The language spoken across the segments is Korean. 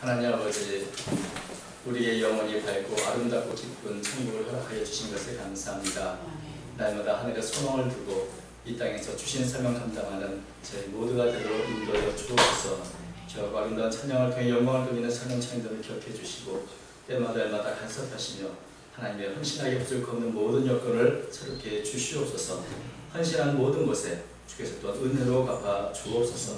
하나님 아버지, 우리의 영혼이 밝고 아름답고 기쁜 천국을 허락하여 주신 것에 감사합니다. 날마다 하늘에 소망을 두고 이 땅에서 주신 사명 감당하는 저희 모두가 되도록 인도하여 주옵소서. 저 아름다운 찬양을 통해 영광을 돌리는 사명창들을 기억해 주시고 때마다 간섭하시며 하나님의 헌신하게 부족한 없는 모든 여건을 새롭게 주시옵소서. 헌신한 모든 것에 주께서 또한 은혜로 갚아 주옵소서.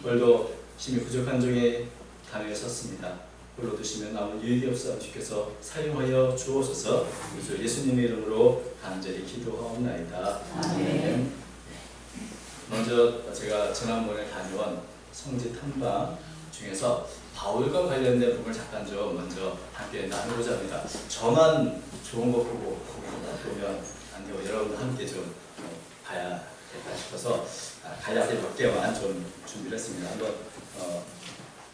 오늘도 심히 부족한 중에 단에 섰습니다. 홀로 두시면 아무 유익이 없어 주께서 사용하여 주옵소서. 그래서 예수님의 이름으로 간절히 기도하옵나이다. 아멘. 먼저 제가 지난번에 다녀온 성지 탐방 중에서 바울과 관련된 부분을 잠깐 좀 먼저 함께 나누고자 합니다. 저만 좋은 거 보고 보면 안 되고 여러분도 함께 좀 봐야겠다 싶어서 간략하게 몇 개만 좀 준비를 했습니다. 한번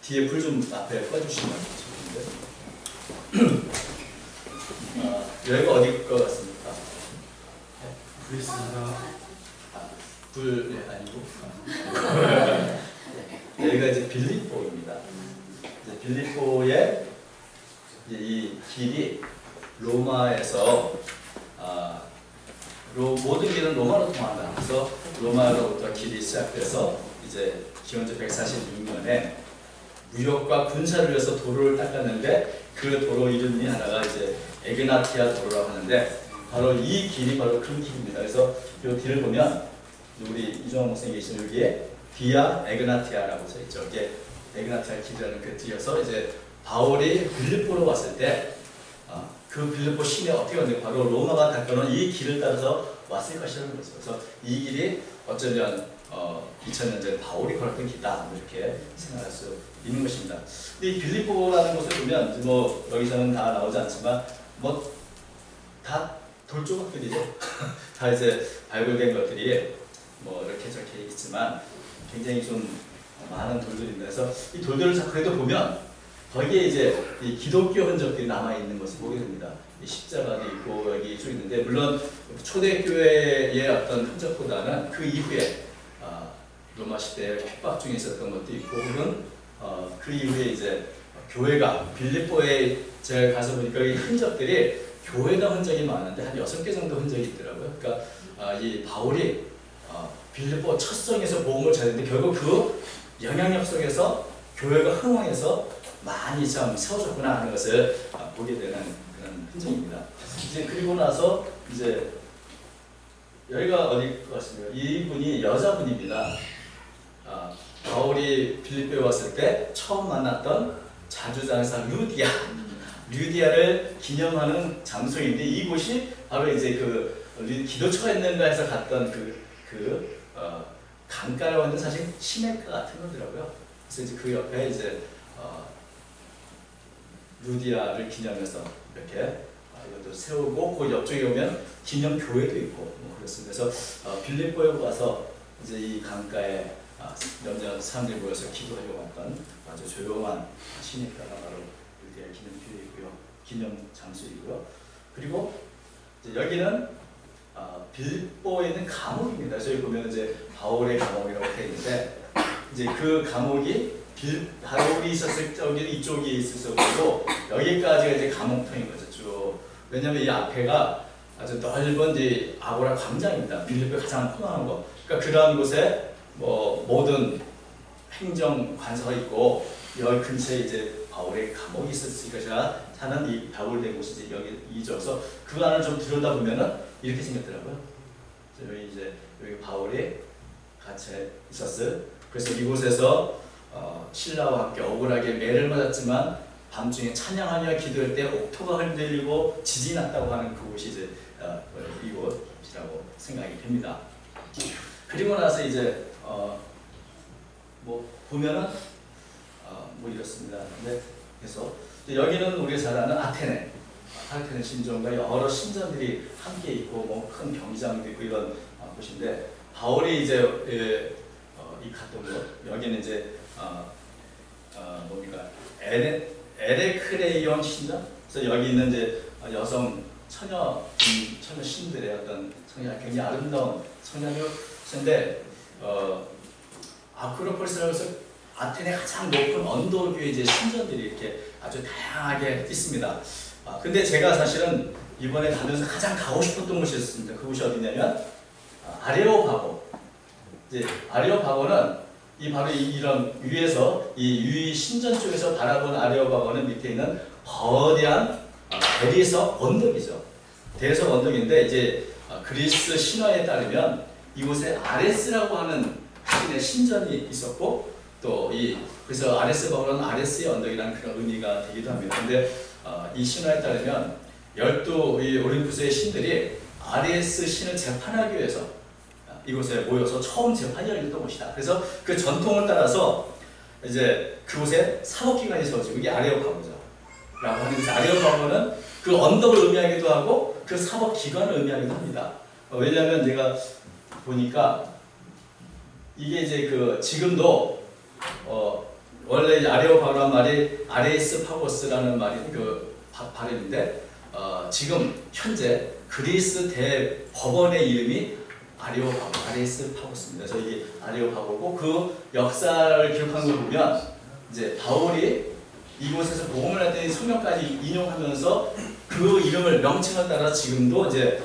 뒤에 불 좀 앞에 꺼주시면 좋겠는데 여기가 어디 것 같습니까? 불 있습니다. 불 아니고 여기가 이제 빌립보입니다. 이제 빌립보의 이 길이 로마에서 모든 길은 로마로 통한다. 그래서 로마로부터 길이 시작돼서 이제 기원전 146년에 무역과 군사를 위해서 도로를 닦았는데 그 도로 이름이 하나가 이제 에그나티아 도로라고 하는데 바로 이 길이 바로 그 길입니다. 그래서 이 길을 보면 우리 이종환 목사님 계신 여기에 비아 에그나티아라고 써 있죠. 이게 에그나티아 길이라는 그 뒤에서 이제 바울이 빌립보로 왔을 때 그 빌립보 시내 어떻게 왔는데 바로 로마가 닦아놓은 이 길을 따라서 왔을 것이라는 거죠. 그래서 이 길이 어쩌면 2000년 전에 바울이 걸었던 길이다 이렇게 생각할 수 있는 것입니다. 이 빌립보라는 곳을 보면 뭐 여기서는 다 나오지 않지만 뭐 다 돌조각들이죠. 다 이제 발굴된 것들이 뭐 이렇게 저렇게 있지만 굉장히 좀 많은 돌들입니다. 그래서 이 돌들을 그래도 보면 거기에 이제 이 기독교 흔적들이 남아 있는 것을 보게 됩니다. 이 십자가도 있고 여기 쭉 있는데 물론 초대교회의 어떤 흔적보다는 그 이후에 로마 시대에 핍박 중에 있었던 것도 있고 혹은 그 이후에 이제 교회가 빌립보에 제가 가서 보니까 이 흔적들이 교회당 흔적이 많은데 한 6개 정도 흔적이 있더라고요. 그러니까 이 바울이 빌립보 첫 성에서 복음을 전했는데 결국 그 영향력 속에서 교회가 흥황해서 많이 참 세워졌구나 하는 것을 보게 되는 그런 흔적입니다. 이제 그리고 나서 이제 여기가 어디 것 같습니다. 이분이 여자분입니다. 바울이 빌립보에 왔을 때 처음 만났던 자주장사 루디아를 기념하는 장소인데 이곳이 바로 이제 그 기도처가 있는가 해서 갔던 강가라고 하는 사실 시냇가 같은 거더라고요. 그래서 이제 그 옆에 이제 루디아를 기념해서 이렇게 이것도 세우고 그 옆쪽에 오면 기념 교회도 있고 뭐 그렇습니다. 그래서 빌립보에 와서 이제 이 강가에 몇몇 사람들이 모여서 기도하려고 했던 아주 조용한 시냇가가 바로 루디아 기념 교회이고요, 기념 장소이고요. 그리고 이제 여기는 빌립보에 있는 감옥입니다. 저희 보면 이제 바울의 감옥이라고 되어 있는데 이제 그 감옥이 바울이 있었을 저기 이쪽에 있었고 여기까지가 이제 감옥터인 거죠. 쭉. 왜냐하면 이 앞에가 아주 넓은 이제 아고라 광장입니다. 빌립보의 가장 험한 거. 그러니까 그러한 곳에 뭐 모든 행정 관서가 있고 여기 근처에 이제 바울의 감옥이 있었으니까 제가 사는 이 바울된 곳이 이제 여기죠. 그래서 그 안을 좀 들여다 보면은 이렇게 생겼더라고요. 여기 이제 여기 바울이 같이 있었을. 그래서 이곳에서 신라와 함께 억울하게 매를 맞았지만 밤중에 찬양하며 기도할 때 옥토가 흔들리고 지진이 났다고 하는 그곳이 이제 이곳이라고 생각이 됩니다. 그리고 나서 이제 뭐 보면은 뭐 이렇습니다. 네, 그래서 여기는 우리가 잘 아는 아테네 신전과 여러 신전들이 함께 있고 뭐 큰 경기장도 있고 이런 곳인데 바울이 이제 이 갔던 곳 여기는 이제 뭡니까 에레크레이온 신전. 그래서 여기 있는 이제 여성 처녀 신들의 어떤 굉장히 아름다운 성향인데 아크로폴스라고 해서 아테네 가장 높은 언덕 위에 이제 신전들이 이렇게 아주 다양하게 있습니다. 근데 제가 사실은 이번에 가면서 가장 가고 싶었던 곳이 있었습니다. 그곳이 어디냐면 아레오파고. 이제 아레오파고는 바로 이런 위에서 이 위 신전 쪽에서 바라본 아레오파고는 밑에 있는 거대한 대리석 언덕이죠. 대리석 언덕인데 이제 그리스 신화에 따르면 이곳에 아레스라고 하는 신의 신전이 있었고 또 그래서 아레스 바울은 아레스의 언덕이라는 그런 의미가 되기도 합니다. 근데 이 신화에 따르면 12 올림푸스의 신들이 아레스 신을 재판하기 위해서 이곳에 모여서 처음 재판이 열렸던 곳이다. 그래서 그 전통을 따라서 이제 그곳에 사법기관이 세워지고 이게 아레오파고죠. 라고 하는 것이 아레오파고는 그 언덕을 의미하기도 하고 그 사법기관을 의미하기도 합니다. 왜냐하면 제가 보니까 이게 이제 지금도 원래 이제 아레오파고란 말이 아레이스 파고스라는 말이 발음인데 지금 현재 그리스 대법원의 이름이 아레오파고, 아레이스 파고스입니다. 그래서 이게 아레오파고고 그 역사를 기록한 걸 보면 이제 바울이 이곳에서 복음을 할 때 성경까지 인용하면서 그 이름을 명칭을 따라 지금도 이제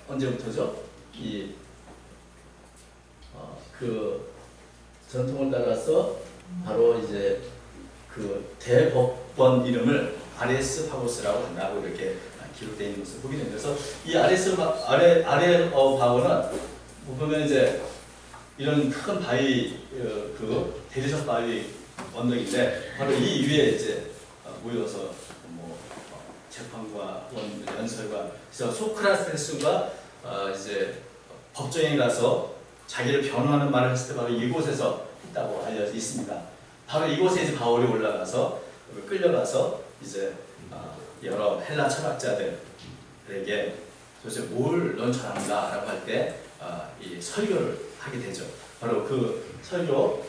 언제부터죠? 그 전통을 따라서 바로 이제 그 대법원 이름을 아레스 파고스라고 한다고 이렇게 기록되어 있는 것을 보게 됩니다. 그래서 이 아레오파고는 보면 이제 이런 큰 바위, 대리석 바위 언덕인데 바로 이 위에 이제 모여서 재판과 연설과 그래서 소크라테스가 이제 법정에 가서 자기를 변호하는 말을 했을 때 바로 이곳에서 했다고 알려져 있습니다. 바로 이곳에 이제 바울이 올라가서 끌려가서 이제 여러 헬라 철학자들에게 도대체 뭘 넌 전한다라고 할 때 이 설교를 하게 되죠. 바로 그 설교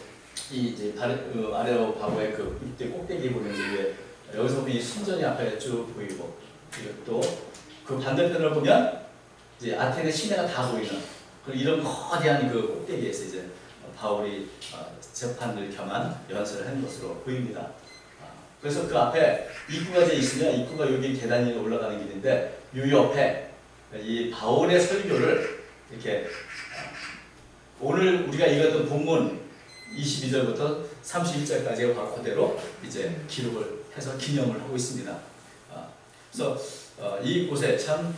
이제 아레오파고의 그 밑에 꼭대기 보면 이제 여기서 보면 이 신전이 앞에 쭉 보이고 또 그 반대편을 보면 이제 아테네 시내가 다 보이는 이런 거대한 그 꼭대기에서 이제 바울이 재판을 겸한 연설을 한 것으로 보입니다. 그래서 그 앞에 입구가 이제 있으면 입구가 여기 계단이 올라가는 길인데 이 옆에 이 바울의 설교를 이렇게 오늘 우리가 읽었던 본문 22절부터 31절까지의 그대로 이제 기록을 해서 기념을 하고 있습니다. 그래서 이곳에 참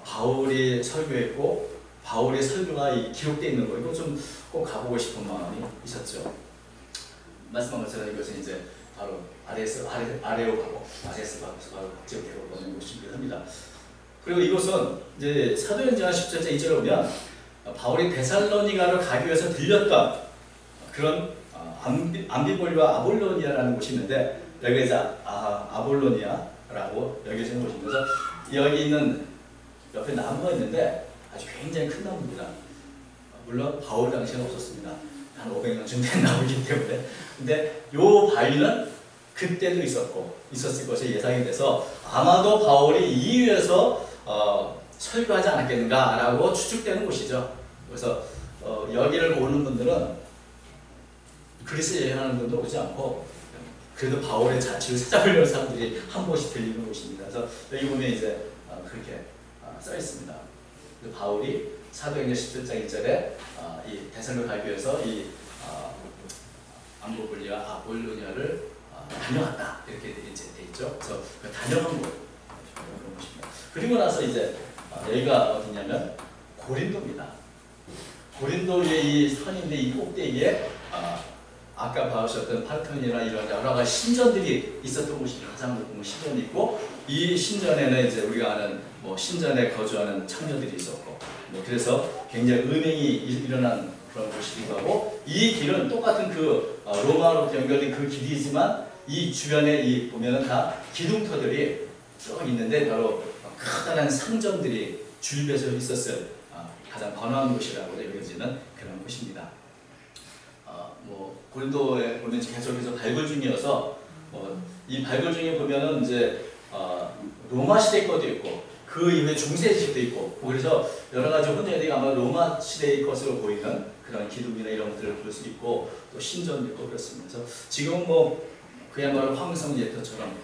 바울이 설교했고 바울의 설교가 기록되어 있는 거 이거 좀 꼭 가보고 싶은 마음이 있었죠. 말씀한 것처럼 이것은 이제 바로 아레오파고, 아레스파고에서 바로 지역대로 보는 곳이기도 합니다. 그리고 이곳은 이제 사도행전 10절째 2절에 보면 바울이 데살로니가로 가기 위해서 들렸던 그런 암비볼리와 아볼로니아라는 곳이 있는데 여기에서 아볼로니아라고 여겨지는 곳입니다. 여기 있는 옆에 나무가 있는데 아주 굉장히 큰 나무입니다. 물론 바울 당시에는 없었습니다. 한 500년쯤 된 나무이기 때문에. 근데 이 바위는 그때도 있었을 것이 예상이 돼서 아마도 바울이 이 위에서 설교하지 않았겠는가라고 추측되는 곳이죠. 그래서 여기를 오는 분들은 그리스 여행하는 분도 오지 않고 그래도 바울의 자취를 찾아보려는 사람들이 한 번씩 들리는 곳입니다. 그래서 여기 보면 이제 그렇게 써 있습니다. 바울이 사도행전 17장 1절에 이 데살로 가기 위해서 이 암보볼리와 아볼로니아를 다녀왔다 이렇게 이제 돼 있죠. 그래서 그 다녀간 곳 그런 곳입니다. 그리고 나서 이제 여기가 어디냐면 고린도입니다. 고린도의 이 선인데 이 꼭대기에 아까 봐주셨던 파르테논이나 이런 여러 가지 신전들이 있었던 곳이 가장 높은 신전이 있고 이 신전에는 이제 우리가 아는 신전에 거주하는 창녀들이 있었고 그래서 굉장히 은행이 일어난 그런 곳이기도 하고 이 길은 똑같은 그 로마로 연결된 그 길이지만 이 주변에 보면은 다 기둥터들이 쭉 있는데 바로 커다란 상점들이 줄배서 있었을 가장 번화한 곳이라고 여겨지는 그런 곳입니다. 고린도에 보면 계속해서 발굴 중이어서 이 발굴 중에 보면은 이제 로마 시대 것도 있고 그 이후에 중세 지식도 있고 그래서 여러 가지 혼혈들이 아마 로마 시대의 것으로 보이는 그런 기둥이나 이런 것들을 볼 수 있고 또 신전도 있고 그렇습니다. 그래서 지금은 뭐 그야말로 황성 예터처럼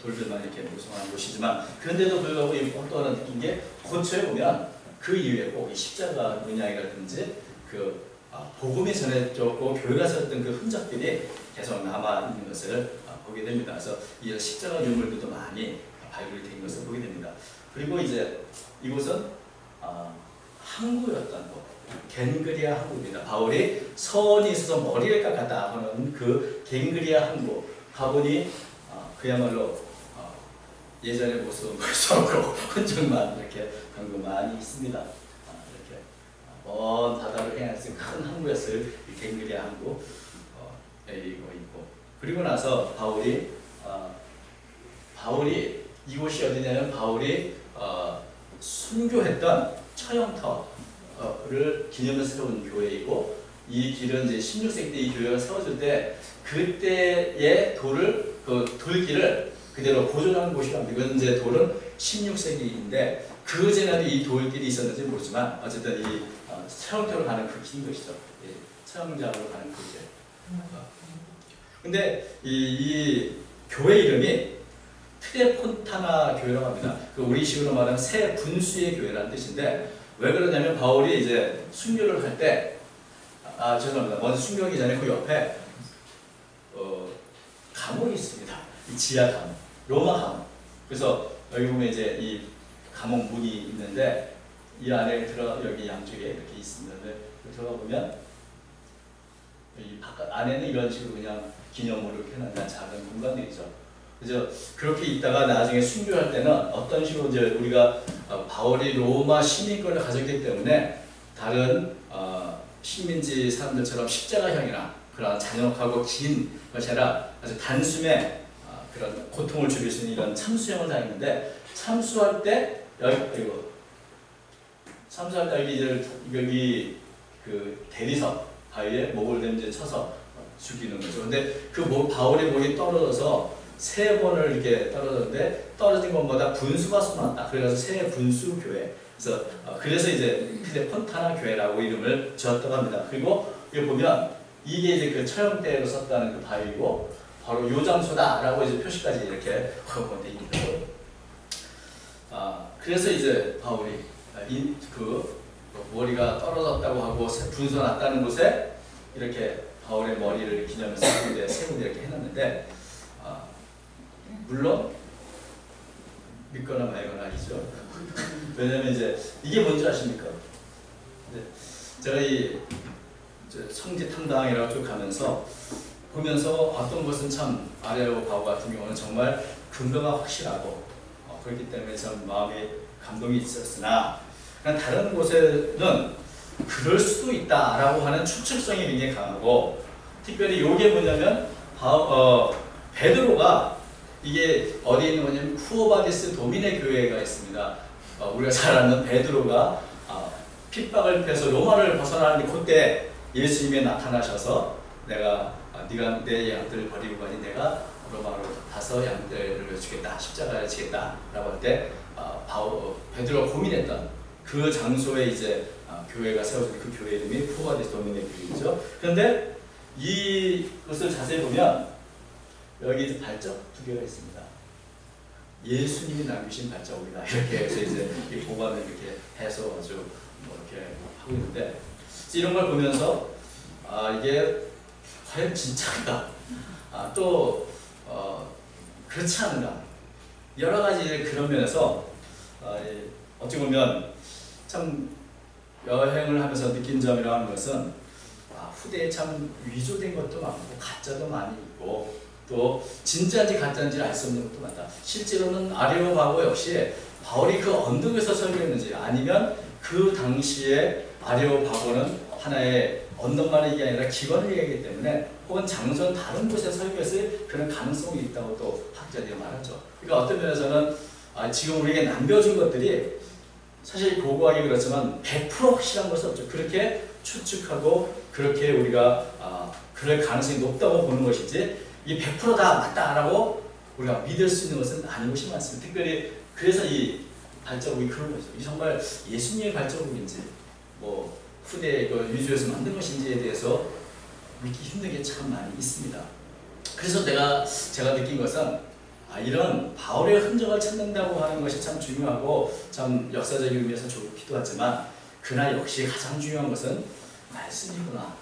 돌들만 이렇게 무성한 곳이지만 그런데도 불구하고 또 하나 느낀 게 고초에 보면 그 이후에 꼭 이 십자가 문양이라든지 그 복음이 전해졌고 교회가 세웠던 그 흔적들이 계속 남아 있는 것을 보게 됩니다. 그래서 이 십자가 유물들도 많이 발굴이 된 것을 보게 됩니다. 그리고 이제 이곳은 항구였던 곳, 겐그리아 항구입니다. 바울이 서원이 있어서 머리를 깎았다 하는 그 겐그리아 항구 가보니 그야말로 예전의 모습은 벌써 없고 흔적만 이렇게 방금 많이 있습니다. 이렇게 먼 바다를 향해서 큰 항구였을 이 겐그리아 항구 이거 있고 그리고 나서 바울이 이곳이 어디냐면 바울이 순교했던 처형터를 기념해서 세운 교회이고 이 길은 이제 16세기 때 이 교회가 세워질 때 그때의 돌을 그 돌길을 그대로 보존하는 곳이랍니다. 이건 이제 돌은 16세기인데 그 전에도 이 돌길이 있었는지 모르지만 어쨌든 이 처형터로 가는 그 긴 것이죠. 처형장으로 가는 그 길. 근데 이 교회 이름이 트레폰타나 교회라고 합니다. 그 우리식으로 말하면 새 분수의 교회라는 뜻인데 왜 그러냐면 바울이 이제 순교를 할 때 죄송합니다. 먼저 순교하기 전에 그 옆에 감옥이 있습니다. 이 지하 감옥, 로마 감옥. 그래서 여기 보면 이제 이 감옥 문이 있는데 이 안에 여기 양쪽에 이렇게 있습니다. 들어가 보면 이 바깥 안에는 이런 식으로 그냥 기념으로 이렇게 해놓은 작은 공간들이죠. 그래서 그렇게 있다가 나중에 순교할 때는 어떤 식으로 이제 우리가 바울이 로마 시민권을 가졌기 때문에 다른 식민지 사람들처럼 십자가형이나 그런 잔혹하고 긴 것이 아니라 아주 단숨에 그런 고통을 줄일 수 있는 이런 참수형을 당했는데 참수할 때 참수할 때 여기 그 대리석 바위에 목을 이제 쳐서 죽이는 거죠. 근데 그 바울의 목이 떨어져서 3번을 이렇게 떨어졌는데 떨어진 것보다 분수가 쏟았다. 그래서 새 분수 교회. 그래서 이제 트레폰타나 교회라고 이름을 지었다고 합니다. 그리고 여기 보면 이게 이제 그 처형대로 썼다는 그 바위고 바로 요 장소다라고 이제 표시까지 이렇게 돼 있고. 그래서 이제 바울이 그 머리가 떨어졌다고 하고 분수가 났다는 곳에 이렇게 바울의 머리를 기념해서 세운데 이렇게 해놨는데 물론 믿거나 말거나 아니죠. 왜냐면 이제 이게 뭔지 아십니까? 제가 이 성지 탐방이라고 쭉 가면서 보면서 어떤 것은 참 아레오파고 같은 경우는 정말 근거가 확실하고 그렇기 때문에 참 마음에 감동이 있었으나 다른 곳에는 그럴 수도 있다라고 하는 추측성이 굉장히 강하고 특별히 이게 뭐냐면 베드로가 이게 어디에 있는 거냐면 쿠오바디스 도미네 교회가 있습니다. 우리가 잘 아는 베드로가 핍박을 피해서 로마를 벗어나는데 그때 예수님이 나타나셔서 네가 내 양들을 버리고 가니 내가 로마로 가서 양들을 주겠다 십자가를 지겠다 라고 할 때 베드로가 고민했던 그 장소에 이제 교회가 세워진 그 교회 이름이 쿠오바디스 도미네 교회이죠. 그런데 이것을 자세히 보면 여기 발자국 2개가 있습니다. 예수님이 남기신 발자국이다. 이렇게 해서 이제 이 보관을 이렇게 해서 아주 이렇게 하고 있는데 이런 걸 보면서 이게 과연 진짜인가? 또 그렇지 않은가? 여러 가지 그런 면에서 어찌 보면 참 여행을 하면서 느낀 점이라고 하는 것은 후대에 참 위조된 것도 많고 가짜도 많이 있고 또 진짜인지 가짜인지 알 수 없는 것도 많다. 실제로는 아레오파고 역시 바울이 그 언덕에서 설교했는지 아니면 그 당시에 아레오파고는 하나의 언덕만의 얘기 아니라 기관을 얘기하기 때문에 혹은 장소는 다른 곳에 설교했을 그런 가능성이 있다고 또 학자들이 말하죠. 그러니까 어떤 면에서는 지금 우리에게 남겨준 것들이 사실 고고하기 그렇지만 100% 확실한 것은 없죠. 그렇게 추측하고 그렇게 우리가 그럴 가능성이 높다고 보는 것이지 이 100% 다 맞다라고 우리가 믿을 수 있는 것은 아닌 것이 많습니다. 특별히 그래서 이 발자국이 그런 거죠. 이 정말 예수님의 발자국인지 뭐 후대 그 유주에서 만든 것인지에 대해서 믿기 힘든 게 참 많이 있습니다. 그래서 제가 느낀 것은 이런 바울의 흔적을 찾는다고 하는 것이 참 중요하고 참 역사적인 의미에서 좋기도 하지만 그러나 역시 가장 중요한 것은 말씀이구나.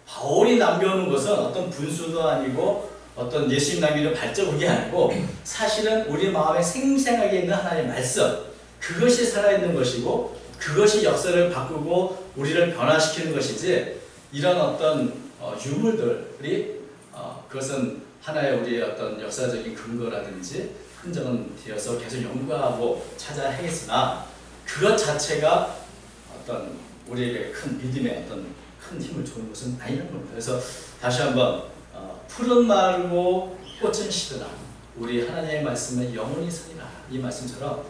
바울이 남겨놓은 것은 어떤 분수도 아니고 어떤 예수님 남기는 발자국이 아니고 사실은 우리 마음에 생생하게 있는 하나님의 말씀, 그것이 살아있는 것이고 그것이 역사를 바꾸고 우리를 변화시키는 것이지 이런 어떤 유물들이 그것은 하나의 우리의 어떤 역사적인 근거라든지 흔적은 되어서 계속 연구하고 찾아야 하겠으나 그것 자체가 어떤 우리에게 큰 믿음의 어떤 큰 힘을 주는 것은 아니라는 겁니다. 그래서 다시 한번 푸른 마르고 꽃은 시드라 우리 하나님의 말씀은 영원히 서리라 이 말씀처럼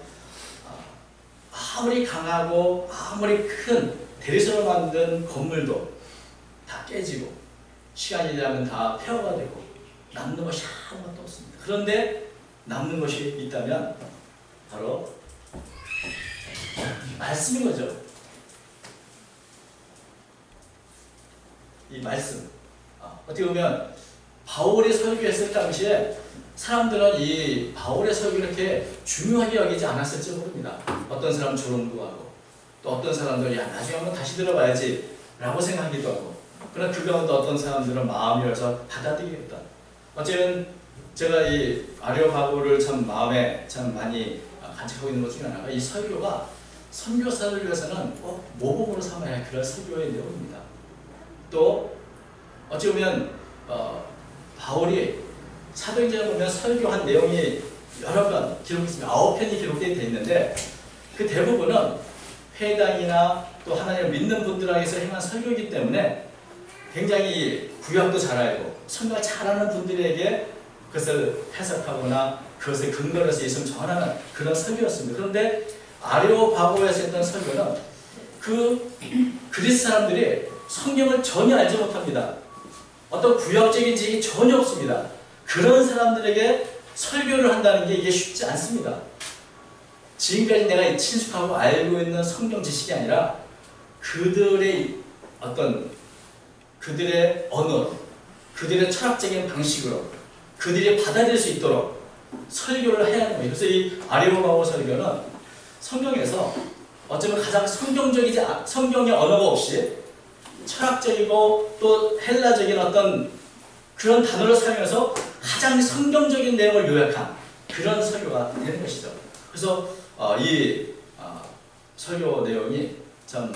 아무리 강하고 아무리 큰 대리석을 만든 건물도 다 깨지고 시간이 지나면 다 폐허가 되고 남는 것이 아무것도 없습니다. 그런데 남는 것이 있다면 바로 말씀인 거죠. 이 말씀. 어떻게 보면 바울이 설교했을 당시에 사람들은 이 바울의 설교를 이렇게 중요하게 여기지 않았을지 모릅니다. 어떤 사람은 조롱도 하고 또 어떤 사람들은 야 나중에 한번 다시 들어봐야지 라고 생각하기도 하고 그러나 그 가운데 어떤 사람들은 마음이 열어서 받아들이겠다. 어쨌든 제가 이 아레오파고를 참 마음에 참 많이 간직하고 있는 것 중에 하나가 이 설교가 선교사를 위해서는 꼭 모범으로 삼아야 할 그런 설교의 내용입니다. 또 어찌 보면 바울이 사도행전에 보면 설교한 내용이 여러 번 기록했습니다. 9편이 기록되어 있는데 그 대부분은 회당이나 또 하나님을 믿는 분들에게서 행한 설교이기 때문에 굉장히 구약도 잘 알고 성경을 잘하는 분들에게 그것을 해석하거나 그것을 근거로 해서 예수를 전하는 그런 설교였습니다. 그런데 아레오파고에서 했던 설교는 그 그리스 사람들이 성경을 전혀 알지 못합니다. 어떤 구약적인 지식이 전혀 없습니다. 그런 사람들에게 설교를 한다는 게 이게 쉽지 않습니다. 지금까지 내가 친숙하고 알고 있는 성경 지식이 아니라 그들의 어떤 그들의 언어로 그들의 철학적인 방식으로 그들이 받아들일 수 있도록 설교를 해야 하는 거예요. 그래서 이 아레오파고 설교는 성경에서 어쩌면 가장 성경적이지 성경의 언어가 없이 철학적이고 또 헬라적인 어떤 그런 단어를 사용해서 가장 성경적인 내용을 요약한 그런 설교가 되는 것이죠. 그래서 이 설교 내용이 참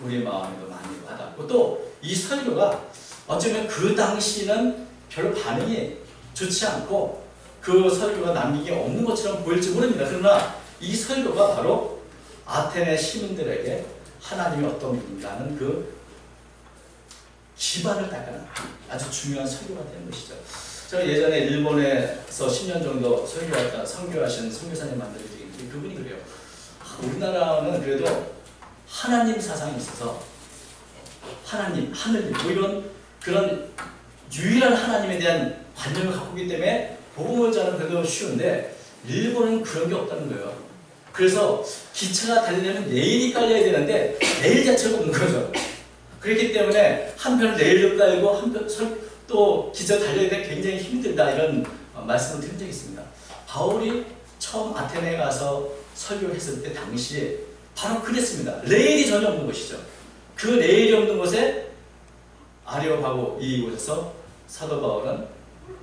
우리 마음에도 많이 와닿고 또 이 설교가 어쩌면 그 당시는 별로 반응이 좋지 않고 그 설교가 남기기 없는 것처럼 보일지 모릅니다. 그러나 이 설교가 바로 아테네 시민들에게 하나님이 어떤 분인가는 그 기반을 닦아는 아주 중요한 설교가 되는 것이죠. 제가 예전에 일본에서 10년 정도 선교하신 선교사님 만들어드린 그분이 그래요. 우리나라는 그래도 하나님 사상이 있어서 하나님, 하늘님 뭐 이런 그런 유일한 하나님에 대한 관념을 갖고 있기 때문에 복음을 전하는 그래도 쉬운데 일본은 그런 게 없다는 거예요. 그래서 기차가 달리려면 레일이 깔려야 되는데 레일 자체가 없는 거죠. 그렇기 때문에 한편 레일도 깔고 한편 또 기차 달려야 돼 굉장히 힘들다 이런 말씀을 드린 적이 있습니다. 바울이 처음 아테네에 가서 설교했을 때 당시에 바로 그랬습니다. 레일이 전혀 없는 것이죠. 그 레일이 없는 곳에 아레오파고 이곳에서 사도 바울은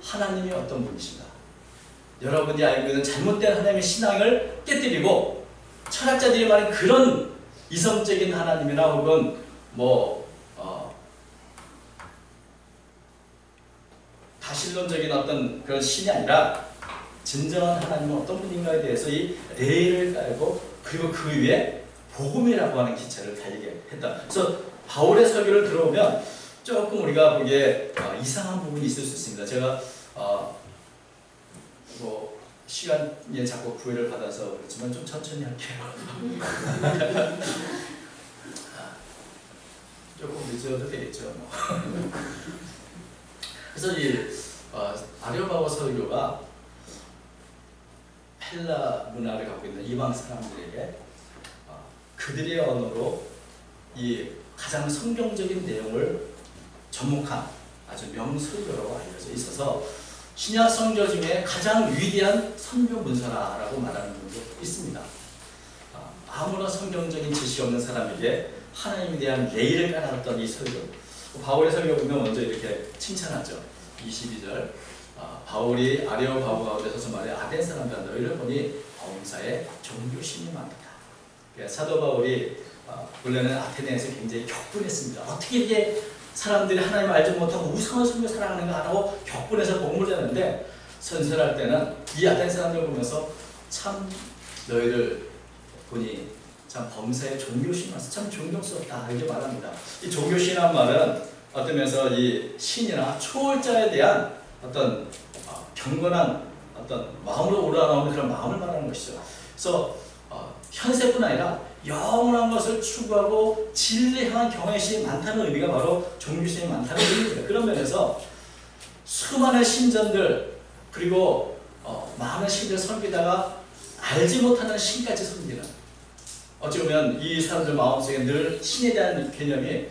하나님이 어떤 분이신가 여러분이 알고 있는 잘못된 하나님의 신앙을 깨뜨리고 철학자들이 말하는 그런 이성적인 하나님이나 혹은 다신론적인 어떤 그런 신이 아니라 진정한 하나님은 어떤 분인가에 대해서 이 레일을 깔고 그리고 그 위에 복음이라고 하는 기차를 달리게 했다. 그래서 바울의 설교를 들어보면 조금 우리가 보기에 이상한 부분이 있을 수 있습니다. 제가 시간에 자꾸 구애를 받아서 그렇지만 좀 천천히 할게요. 조금 늦어도 되겠죠. 그래서 이 아레오파고 설교가 헬라 문화를 갖고 있는 이방 사람들에게 그들의 언어로 이 가장 성경적인 내용을 접목한 아주 명설교라고 알려져 있어서 신약 성경 중에 가장 위대한 선교 문서라고 말하는 분도 있습니다. 아무런 성경적인 지식이 없는 사람에게 하나님에 대한 예의를 깔아놨던 이 설교. 바울의 설교 보면 먼저 이렇게 칭찬하죠. 22절 바울이 아레오바고 가운데 서서 말해 아덴 사람들아 너희를 보니 범사에 종교심이 많다. 사도 바울이 원래는 아테네에서 굉장히 격분했습니다. 어떻게 이게 사람들이 하나님을 알지 못하고 우상을 섬겨 살아가는가 하고 격분해서 복음을 전했는데 선설할 때는 이 아테네 사람들을 보면서 참 너희를 보니 참 범사에 종교심이 많아서 참 존경스럽다 이렇게 말합니다. 이 종교심이란 말은 어떤 면에서 이 신이나 초월자에 대한 어떤 경건한 어떤 마음으로 우러나오는 그런 마음을 말하는 것이죠. 그래서 현세뿐 아니라 영원한 것을 추구하고 진리에 향한 경외심이 많다는 의미가 바로 종교심이 많다는 의미입니다. 그런 면에서 수많은 신전들 그리고 많은 신들 섬기다가 알지 못하는 신까지 섬기는 어찌 보면 이 사람들 마음속에 늘 신에 대한 개념이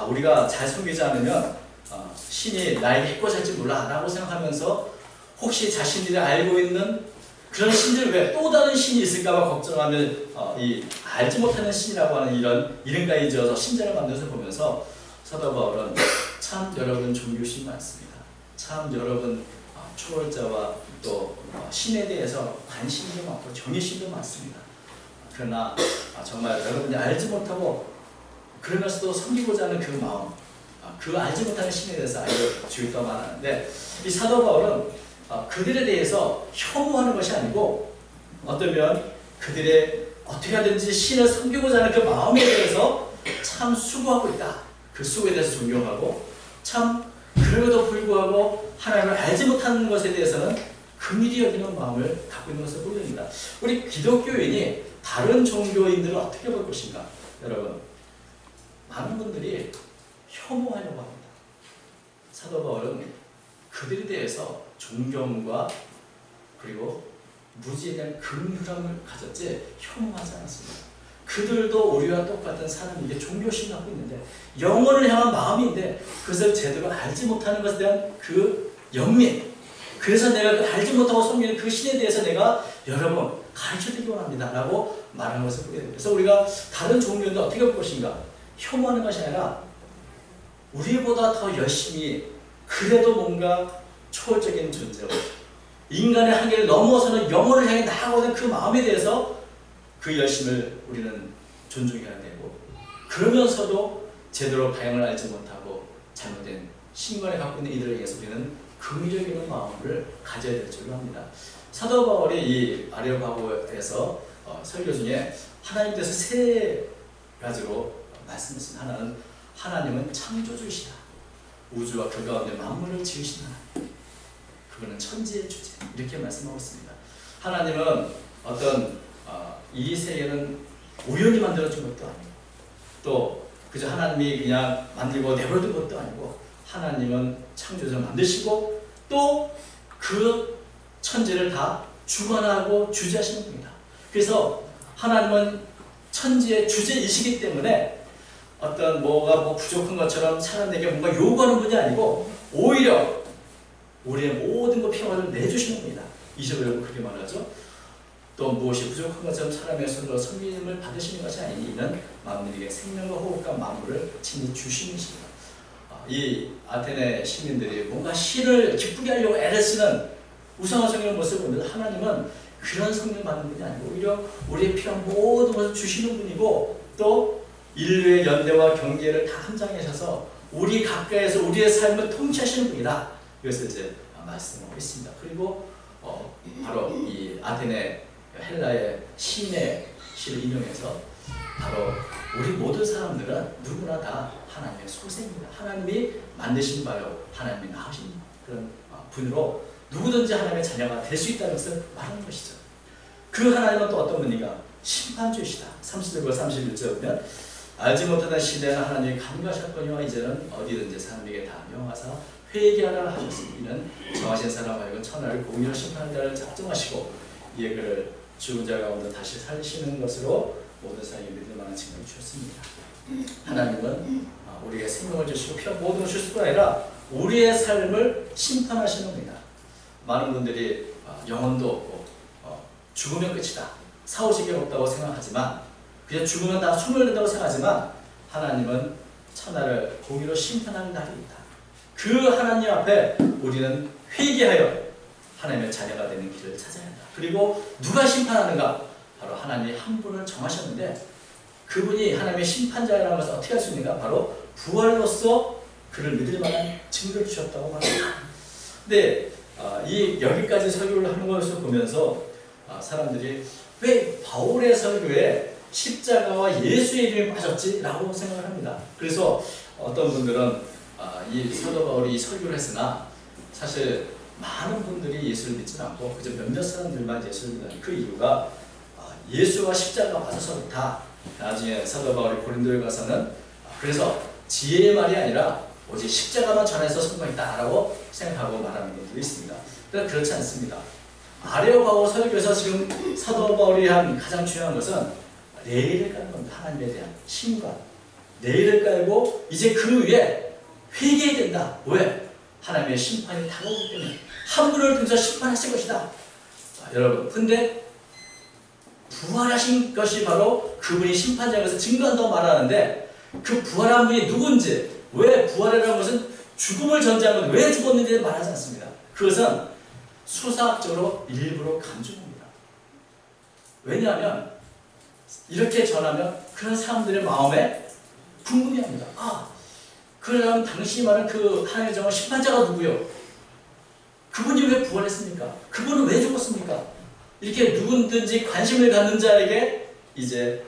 우리가 잘 섬기지 않으면 신이 나에게 해코지할지 몰라 라고 생각하면서 혹시 자신들이 알고 있는 그런 신들 외에 또 다른 신이 있을까봐 걱정하면 이 알지 못하는 신이라고 하는 이런 이름까지 지어서 신전을 만들어서 보면서 사도 바울은 참 여러분 종교심이 많습니다. 참 여러분 초월자와 또 신에 대해서 관심도 많고 경외심도 많습니다. 그러나 정말 여러분이 알지 못하고 그러면서도 섬기고자 하는 그 마음 그 알지 못하는 신에 대해서 알려주고 있다고 말하는데 이 사도 바울은 그들에 대해서 혐오하는 것이 아니고 어쩌면 그들의 어떻게 하든지 신을 섬기고자 하는 그 마음에 대해서 참 수고하고 있다. 그 수고에 대해서 존경하고 참 그럼에도 불구하고 하나님을 알지 못하는 것에 대해서는 긍휼히 여기는 마음을 갖고 있는 것을 보여줍니다. 우리 기독교인이 다른 종교인들을 어떻게 볼 것인가? 여러분 많은 분들이 혐오하려고 합니다. 사도 바울은 그들에 대해서 존경과 그리고 무지에 대한 긍휼함을 가졌지 혐오하지 않았습니다. 그들도 우리와 똑같은 사람에게 종교심을 갖고 있는데 영혼을 향한 마음인데 그것을 제대로 알지 못하는 것에 대한 그 연민 그래서 내가 알지 못하고 섬기는 그 신에 대해서 내가 여러분 가르쳐드리기 원합니다 라고 말하는 것을 보게 됩니다. 그래서 우리가 다른 종교인들 어떻게 볼 것인가 혐오하는 것이 아니라 우리보다 더 열심히 그래도 뭔가 초월적인 존재로 인간의 한계를 넘어서는 영혼을 향해 나아가는 그 마음에 대해서 그 열심을 우리는 존중해야 되고 그러면서도 제대로 방향을 알지 못하고 잘못된 신관에 갖고 있는 이들을 위해서 우리는 긍휼적인 마음을 가져야 될 줄로 합니다. 사도 바울이 이 아레오파고에서 설교 중에 하나님에 대해서 세 가지로 말씀했습니다. 하나는 하나님은 창조주이시다. 우주와 그 가운데 만물을 지으신 하나님. 그거는 천지의 주제. 이렇게 말씀하고 있습니다. 하나님은 어떤 이 세계는 우연히 만들어진 것도 아니고 또 그저 하나님이 그냥 만들고 내버려둔 것도 아니고 하나님은 창조주를 만드시고 또 그 천지를 다 주관하고 주재하시는 분이다. 그래서 하나님은 천지의 주재이시기 때문에 어떤 뭐가 부족한 것처럼 사람에게 뭔가 요구하는 분이 아니고 오히려 우리의 모든 것 필요한 것을 내주시는 분이다. 20절 그렇게 말하죠. 또 무엇이 부족한 것처럼 사람의 손으로 섬김을 받으시는 것이 아니니 이는 만물에게 생명과 호흡과 만물을 친히 주시는 것입니다. 이 아테네 시민들이 뭔가 신을 기쁘게 하려고 애를 쓰는 우상을 섬기는 모습을 보면서 하나님은 그런 성령 받는 분이 아니고 오히려 우리의 필요한 모든 것을 주시는 분이고 또 인류의 연대와 경계를 다 함장하셔서 우리 가까이에서 우리의 삶을 통치하시는 분이다. 이것을 이제 말씀하고 있습니다. 그리고 바로 이 아테네 헬라의 시인의 시를 인용해서 바로 우리 모든 사람들은 누구나 다 하나님의 소생입니다. 하나님이 만드신 바요 하나님이 낳으신 그런 분으로 누구든지 하나님의 자녀가 될 수 있다는 것을 말하는 것이죠. 그 하나님은 또 어떤 분이가 심판주이시다. 30절과 31절 보면 알지 못하던 시대는 하나님이 간과하셨거니와 이제는 어디든지 사람에게 다 명하사 회개하라 하셨으니 이는 정하신 사람 말고 천하를 공의로 심판하는 자를 작정하시고 그 죽은 자 가운데 다시 살리시는 것으로 모든 사람이 믿을 만한 증거를 주셨습니다. 하나님은 우리에게 생명을 주시고 모든 것을 주실 뿐 아니라 우리의 삶을 심판하시는 분이다. 많은 분들이 영혼도 없고 죽으면 끝이다, 사후세계 없다고 생각하지만, 그냥 죽으면 다 소멸된다고 생각하지만, 하나님은 천하를 공의로 심판하는 날이 있다. 그 하나님 앞에 우리는 회개하여 하나님의 자녀가 되는 길을 찾아야 한다. 그리고 누가 심판하는가? 바로 하나님이 한 분을 정하셨는데, 그분이 하나님의 심판자라는 것을 어떻게 할 수 있는가? 바로 부활로서 그를 믿을 만한 증거를 주셨다고 말합니다. 근데 여기까지 설교를 하는 것을 보면서 사람들이 왜 바울의 설교에 십자가와 예수의 이름이 빠졌지? 라고 생각을 합니다. 그래서 어떤 분들은 이 사도 바울이 설교를 했으나 사실 많은 분들이 예수를 믿지는 않고 그저 몇몇 사람들만 예수를 믿는 그 이유가 예수와 십자가가 맞아서 그렇다. 나중에 사도 바울이 고린도에 가서는 그래서 지혜의 말이 아니라 오직 십자가만 전해서 성공했다라고 생각하고 말하는 분들이 있습니다. 그러나 그렇지 않습니다. 아레오바고 설교에서 지금 사도 바울이 한 가장 중요한 것은 레일을 깔는 겁니다. 하나님에 대한 신관, 레일을 깔고 이제 그 위에 회개해야 된다. 왜? 하나님의 심판이 다가오기 때문에 한 분을 통해서 심판하실 것이다. 여러분, 근데 부활하신 것이 바로 그분이 심판자인 것을 증거한다고 말하는데, 그 부활한 분이 누군지, 왜 부활이라는 것은 죽음을 전제한 건 왜 죽었는지 말하지 않습니다. 그것은 수사학적으로 일부러 감춰봅니다. 왜냐하면 이렇게 전하면 그런 사람들의 마음에 궁금해합니다. 그러면 당신이 말하는 그 하나님의 정한 심판자가 누구요? 그분이 왜 부활했습니까? 그분은 왜 죽었습니까? 이렇게 누구든지 관심을 갖는 자에게 이제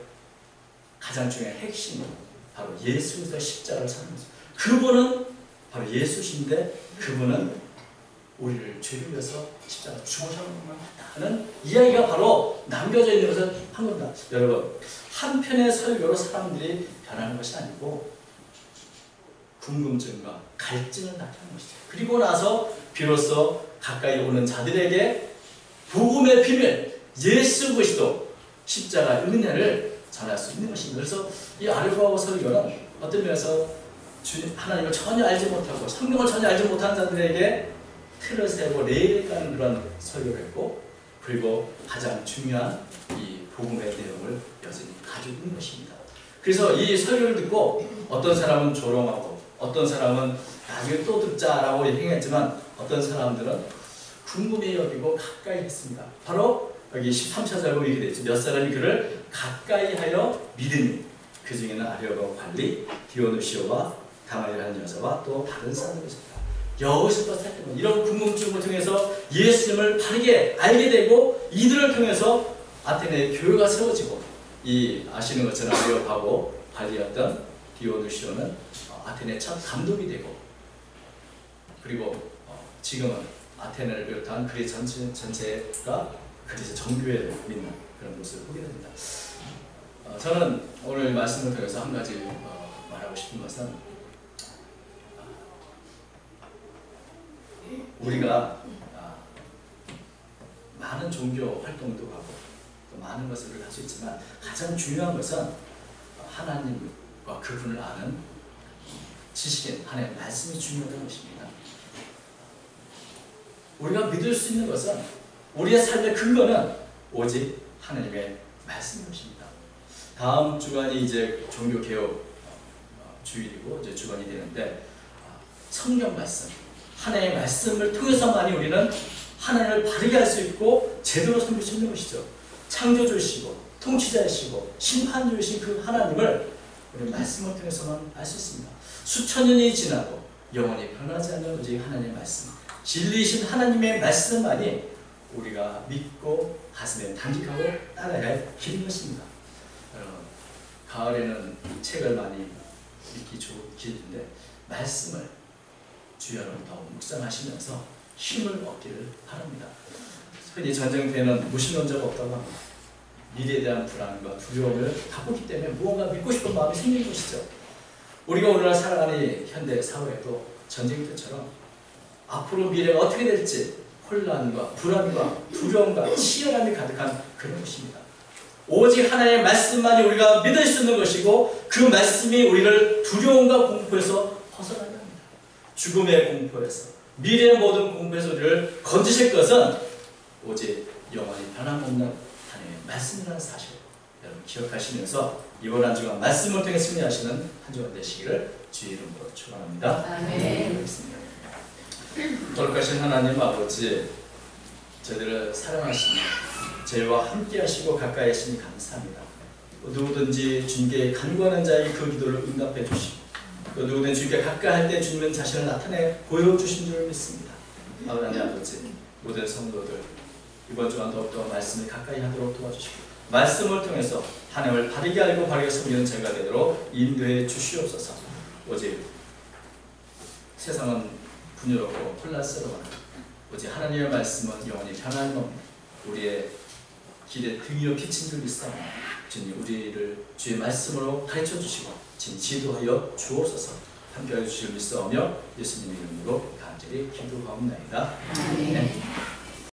가장 중요한 핵심은 바로 예수의 십자가를 찾는 거죠. 그분은 바로 예수신데 그분은 우리를 죄를 위해서 십자가 죽으셨다는 이야기가 바로 남겨져 있는 것을 한 겁니다. 여러분, 한편의 설교로 사람들이 변하는 것이 아니고 궁금증과 갈증을 나타내는 것이죠. 그리고 나서 비로소 가까이 오는 자들에게 복음의 비밀, 예수 그리스도 십자가 은혜를 전할 수 있는 것입니다. 그래서 이 아레오바고 설교는 어떤 면에서 하나님을 전혀 알지 못하고 성경을 전혀 알지 못하는 자들에게 틀을 세우고 레일을 까는 그런 설교를 했고, 그리고 가장 중요한 이 복음의 내용을 여전히 가지고 있는 것입니다. 그래서 이 설교를 듣고 어떤 사람은 조롱하고 어떤 사람은 나중에 또 듣자라고 얘기했지만 어떤 사람들은 궁금해 여기고 가까이 했습니다. 바로 여기 13차절에 보면 이렇게 되어 있죠. 몇 사람이 그를 가까이 하여 믿으니 그 중에는 아레오바고 관리 디오누시오와 다말이라는 여자와 또 다른 사람들이 있습니다. 여기서부터 시작됩니다. 이런 궁금증을 통해서 예수님을 바르게 알게 되고 이들을 통해서 아테네의 교회가 세워지고, 이 아시는 것처럼 아레오바고 관리였던 디오누시오는 아테네 첫 감독이 되고, 그리고 지금은 아테네를 비롯한 그리스 전체가 그리스 정교회를 믿는 그런 모습을 보게 됩니다. 저는 오늘 말씀을 통해서 한 가지 말하고 싶은 것은 우리가 많은 종교 활동도 하고 또 많은 것을 할 수 있지만 가장 중요한 것은 하나님과 그분을 아는 지식인 하나님의 말씀이 중요하다는 것입니다. 우리가 믿을 수 있는 것은 우리의 삶의 근거는 오직 하나님의 말씀인 것입니다. 다음 주간이 이제 종교개혁 주일이고 이제 주간이 되는데 성경 말씀, 하나님의 말씀을 통해서만이 우리는 하나님을 바르게 알 수 있고 제대로 섬길 수 있는 것이죠. 창조주이시고 통치자이시고 심판주이신 그 하나님을 우리 말씀을 통해서만 알 수 있습니다. 수천 년이 지나도 영원히 변하지 않는 오직 하나님의 말씀, 진리이신 하나님의 말씀만이 우리가 믿고 가슴에 당직하고 따라야 할 길인 것입니다. 가을에는 책을 많이 읽기 좋은 길인데 말씀을 주야로부터 묵상하시면서 힘을 얻기를 바랍니다. 흔히 전쟁터에는 무신론자가 없다고 합니다. 미래에 대한 불안과 두려움을 갖고 있기 때문에 무언가 믿고 싶은 마음이 생기는 것이죠. 우리가 오늘날 살아가는 현대 사회에도 전쟁터처럼 앞으로 미래가 어떻게 될지 혼란과 불안과 두려움과 치열함이 가득한 그런 것입니다. 오직 하나님의 말씀만이 우리가 믿을 수 있는 것이고 그 말씀이 우리를 두려움과 공포에서 벗어나게 합니다. 죽음의 공포에서 미래의 모든 공포에서 우리를 건지실 것은 오직 영원히 변함없는 하나님의 말씀이라는 사실 여러분 기억하시면서 이번 한 주간 말씀을 통해 승리하시는 한 주간 되시기를 주의 이름으로 축원합니다. 아멘. 돌아가신 하나님 아버지, 저희들을 사랑하시며 저희와 함께 하시고 가까이 하시니 감사합니다. 누구든지 주님께 간구하는 자의 그 기도를 응답해 주시고 또 누구든지 주님께 가까이 할 때 주님은 자신을 나타내 보여주신 줄 믿습니다. 하나님 아버지, 모든 성도들 이번 주간 더욱더 말씀을 가까이 하도록 도와주시고 말씀을 통해서 하나님을 바르게 알고 바르게 섬기는 저희가 되도록 인도해 주시옵소서. 오직 세상은 분열하고 혼란스러워하는 오직 하나님의 말씀은 영원히 변함없는 우리의 길에 등이어 비친 줄 믿사오니 주님 우리를 주의 말씀으로 가르쳐 주시고 주님 지도하여 주옵소서. 함께하여 주실 믿사오며 예수님 이름으로 간절히 기도하옵나이다. 아멘.